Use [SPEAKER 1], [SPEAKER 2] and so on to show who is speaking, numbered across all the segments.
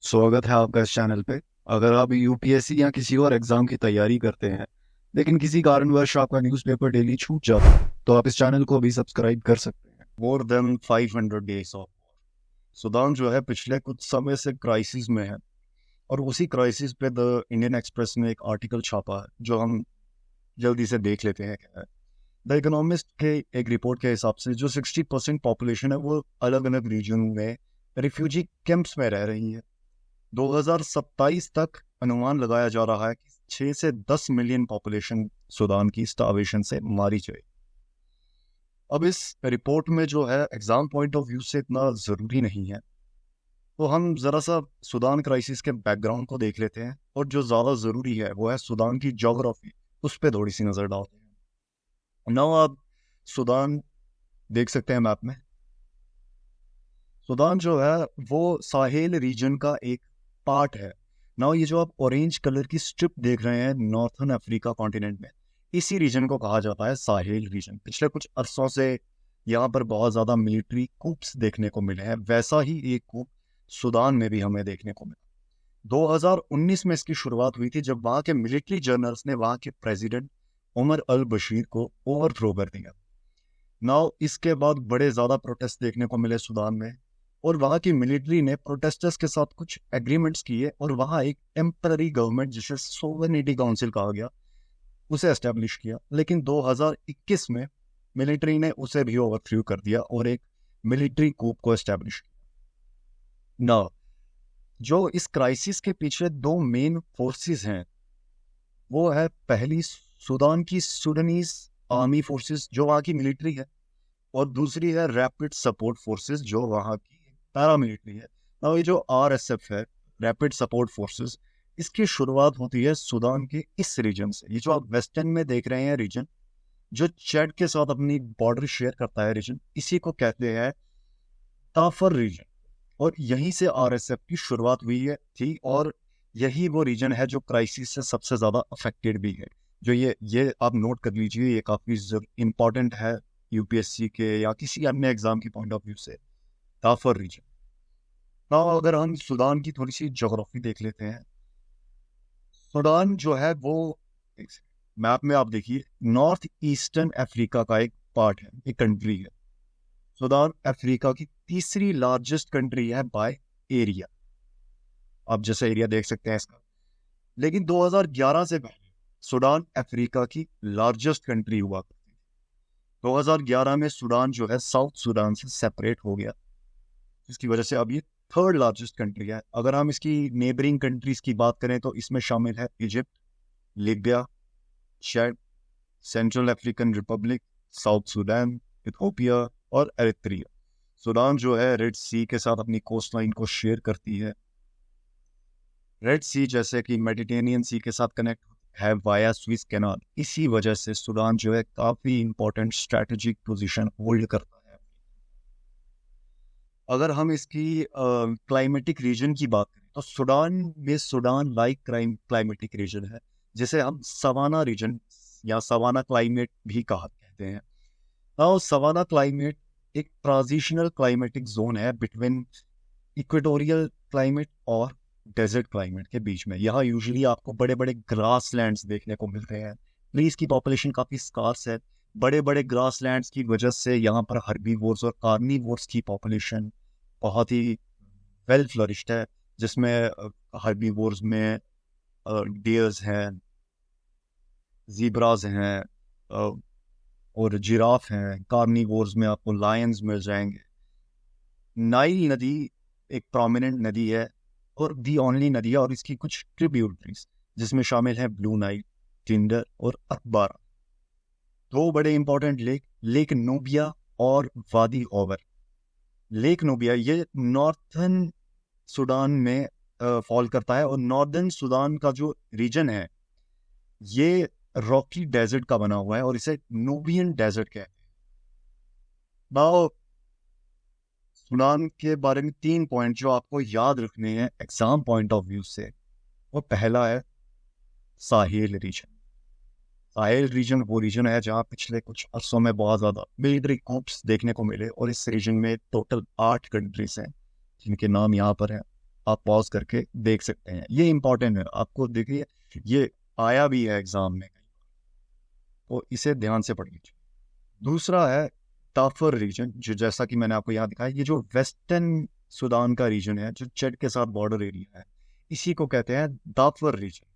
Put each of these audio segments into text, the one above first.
[SPEAKER 1] स्वागत है आपका इस चैनल पे। अगर आप यूपीएससी या किसी और एग्जाम की तैयारी करते हैं लेकिन किसी कारणवश आपका न्यूज़पेपर डेली छूट जाता है तो आप इस चैनल को भी सब्सक्राइब कर सकते हैं। More than 500 days of Sudan जो है पिछले कुछ समय से क्राइसिस में है और उसी क्राइसिस पे द इंडियन एक्सप्रेस ने एक आर्टिकल छापा है जो हम जल्दी से देख लेते हैं क्या है। द इकोनॉमिस्ट के एक रिपोर्ट के हिसाब से जो 60% पॉपुलेशन है वो अलग अलग रीजन में रिफ्यूजी कैंप्स में रह रही है। 2027 तक अनुमान लगाया जा रहा है कि 6 से 10 मिलियन पॉपुलेशन सूडान की स्टार्वेशन से मारी जाए। अब इस रिपोर्ट में जो है एग्जाम पॉइंट ऑफ व्यू से इतना ज़रूरी नहीं है, तो हम ज़रा सा सूडान क्राइसिस के बैकग्राउंड को देख लेते हैं और जो ज़्यादा ज़रूरी है वो है सूडान की जोग्राफी, उस पर थोड़ी सी नज़र डालते हैं। नाउ आप सूडान देख सकते हैं मैप में। सूडान जो है वो साहेल रीजन का एक पार्ट है। नाउ ये जो आप ऑरेंज कलर की स्ट्रिप देख रहे हैं नॉर्थन अफ्रीका कॉन्टिनेंट में, इसी रीजन को कहा जाता है साहेल रीजन। पिछले कुछ अरसों से यहाँ पर बहुत ज़्यादा मिलिट्री कूप्स देखने को मिले हैं, वैसा ही एक कूप सूडान में भी हमें देखने को मिला। 2019 में इसकी शुरुआत हुई थी जब वहाँ के मिलिट्री जनरल्स ने वहाँ के प्रेसिडेंट उमर अल बशीर को ओवरथ्रो कर दिया। नाउ इसके बाद बड़े ज़्यादा प्रोटेस्ट देखने को मिले सूडान में और वहाँ की मिलिट्री ने प्रोटेस्टर्स के साथ कुछ एग्रीमेंट्स किए और वहाँ एक टेम्पररी गवर्नमेंट जिसे सोवरेनिटी काउंसिल कहा गया उसे एस्टेब्लिश किया। लेकिन 2021 में मिलिट्री ने उसे भी ओवरथ्रो कर दिया और एक मिलिट्री कूप को एस्टेब्लिश किया। नाउ जो इस क्राइसिस के पीछे दो मेन फोर्सेस हैं वो है पहली सूडान की सूडानीज आर्मी फोर्सेस जो वहाँ की मिलिट्री है और दूसरी है रैपिड सपोर्ट फोर्सेस जो वहाँ की पैरामिलिट्री है। ना ये जो आरएसएफ है, रैपिड सपोर्ट फोर्सेस, इसकी शुरुआत होती है सूडान के इस रीजन से। ये जो आप वेस्टर्न में देख रहे हैं रीजन, जो चैड के साथ अपनी बॉर्डर शेयर करता है रीजन, इसी को कहते हैं ताफर रीजन। और यहीं से आरएसएफ की शुरुआत हुई है थी और यही वो रीजन है जो क्राइसिस से सबसे ज़्यादा अफेक्टेड भी है। जो ये आप नोट कर लीजिए, ये काफ़ी इंपॉर्टेंट है यूपीएससी के या किसी अन्य एग्जाम की पॉइंट ऑफ व्यू से। दाफर रीजन। नाउ अगर हम सूडान की थोड़ी सी ज्योग्राफी देख लेते हैं। सूडान जो है वो मैप में आप देखिए नॉर्थ ईस्टर्न अफ्रीका का एक पार्ट है, एक कंट्री है। सूडान अफ्रीका की तीसरी लार्जेस्ट कंट्री है बाय एरिया। आप जैसे एरिया देख सकते हैं इसका। लेकिन 2011 से पहले सूडान अफ्रीका की लार्जेस्ट कंट्री हुआ करती थी। 2011 में सूडान जो है साउथ सूडान से सेपरेट हो गया, जिसकी वजह से अब ये थर्ड लार्जेस्ट कंट्री है। अगर हम इसकी नेबरिंग कंट्रीज की बात करें तो इसमें शामिल है Egypt, Libya, Chad, central African Republic, south Sudan, Ethiopia और एरित्रिया। सूडान जो है रेड सी के साथ अपनी कोस्ट लाइन को शेयर करती है। रेड सी जैसे कि मेडिटेरेनियन सी के साथ कनेक्ट है वाया स्विस कैनाल। इसी वजह से सूडान जो है काफी इंपॉर्टेंट स्ट्रेटेजिक पोजीशन होल्ड करता है। अगर हम इसकी क्लाइमेटिक रीजन की बात करें तो सूडान में सूडान लाइक क्लाइमेटिक रीजन है, जिसे हम सवाना रीजन या सवाना क्लाइमेट भी कहते हैं। नाउ सवाना क्लाइमेट एक ट्रांजिशनल क्लाइमेटिक जोन है बिटवीन इक्वेटोरियल क्लाइमेट और डेजर्ट क्लाइमेट के बीच में। यहाँ यूजुअली आपको बड़े बड़े ग्रास लैंड्स देखने को मिलते हैं। ट्रीज की पॉपुलेशन काफ़ी स्कार्स है। बड़े बड़े ग्रास लैंड्स की वजह से यहाँ पर हर्बीवोर्स और कार्निवोर्स की पॉपुलेशन बहुत ही वेल फ्लरिश्ड है, जिसमें हर्बीवोर्स में डियर्स हैं, जीब्राज हैं और जिराफ हैं। कार्निवोर्स में आपको लायंस मिल जाएंगे। नाइल नदी एक प्रोमिनेंट नदी है और दी ओनली नदी है, और इसकी कुछ ट्रिब्यूटरीज जिसमें शामिल है ब्लू नाइल, टिंडर और अकबारा। दो बड़े इंपॉर्टेंट लेक, लेक नूबिया और वादी ओवर। लेक नूबिया ये नॉर्थन सूडान में फॉल करता है और नॉर्दर्न सूडान का जो रीजन है ये रॉकी डेजर्ट का बना हुआ है और इसे नूबियन डेजर्ट कहते हैं। नाउ सूडान के बारे में 3 पॉइंट जो आपको याद रखने हैं एग्जाम पॉइंट ऑफ व्यू से। वो पहला है साहेल रीजन। साहेल रीजन वो रीजन है जहाँ पिछले कुछ अरसों में बहुत ज़्यादा मिलिट्री कूप्स देखने को मिले और इस रीजन में टोटल 8 कंट्रीज हैं जिनके नाम यहाँ पर हैं। आप पॉज करके देख सकते हैं, ये इंपॉर्टेंट है आपको। देखिए ये आया भी है एग्जाम में, तो इसे ध्यान से पढ़िए। दूसरा है दाफर रीजन, जो जैसा कि मैंने आपको यहाँ दिखाया, ये जो वेस्टर्न सूडान का रीजन है, जो चड के साथ बॉर्डर एरिया है, इसी को कहते हैं दाफर रीजन।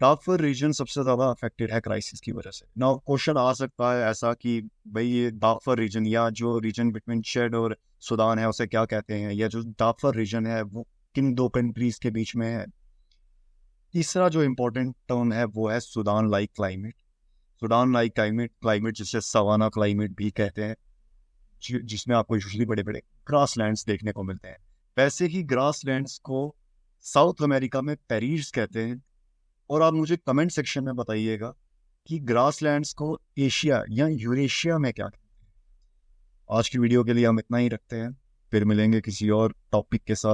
[SPEAKER 1] दाफर रीजन सबसे ज्यादा अफेक्टेड है क्राइसिस की वजह से। नाउ क्वेश्चन आ सकता है ऐसा कि भाई ये दाफर रीजन या जो रीजन बिटवीन चड और सूडान है उसे क्या कहते हैं, या जो दाफर रीजन है वो किन दो कंट्रीज के बीच में है। तीसरा जो इम्पोर्टेंट टर्म है वो है Sudan like climate. Sudan like climate, climate जिसे सवाना क्लाइमेट भी कहते हैं, जिसमें आपको यूजुअली बड़े बड़े ग्रास लैंड्स देखने को मिलते हैं। वैसे ही ग्रास लैंड्स को साउथ अमेरिका में पेरीज कहते हैं। और आप मुझे कमेंट सेक्शन में बताइएगा कि ग्रास लैंड्स को एशिया या यूरेशिया में क्या कहते हैं। आज की वीडियो के लिए हम इतना ही रखते हैं, फिर मिलेंगे किसी और टॉपिक के साथ।